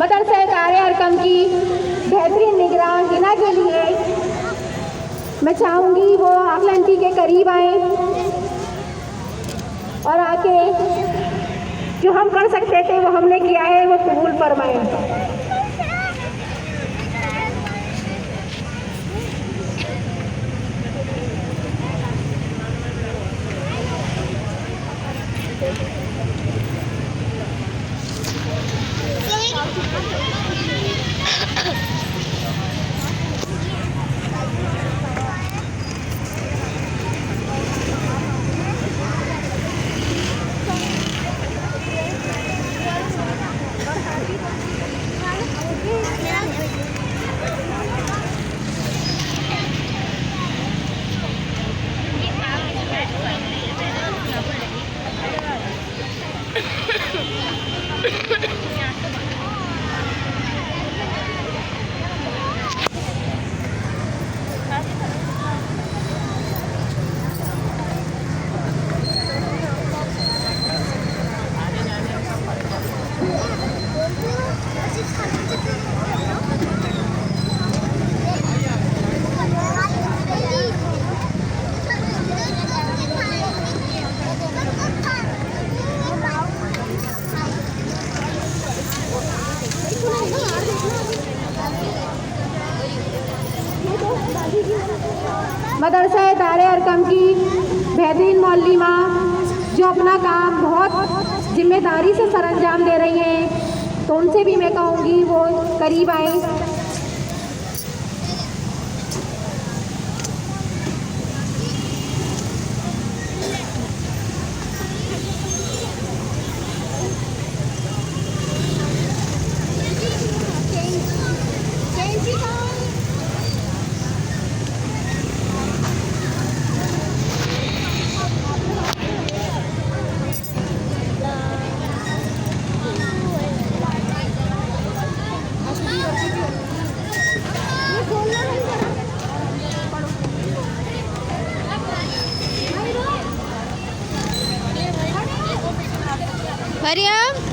मदरसा दारे अरकम की बेहतरीन निगरानी के लिए मैं चाहूँगी वो आकलंती के करीब आए और आके जो हम कर सकते थे वो हमने किया है वो कबूल फरमाएं। मदरसा दारे अरकम की बेहतरीन मौलवी जो अपना काम बहुत जिम्मेदारी से सरअंजाम दे रही हैं, तो उनसे भी मैं कहूँगी वो करीब आए। मरियम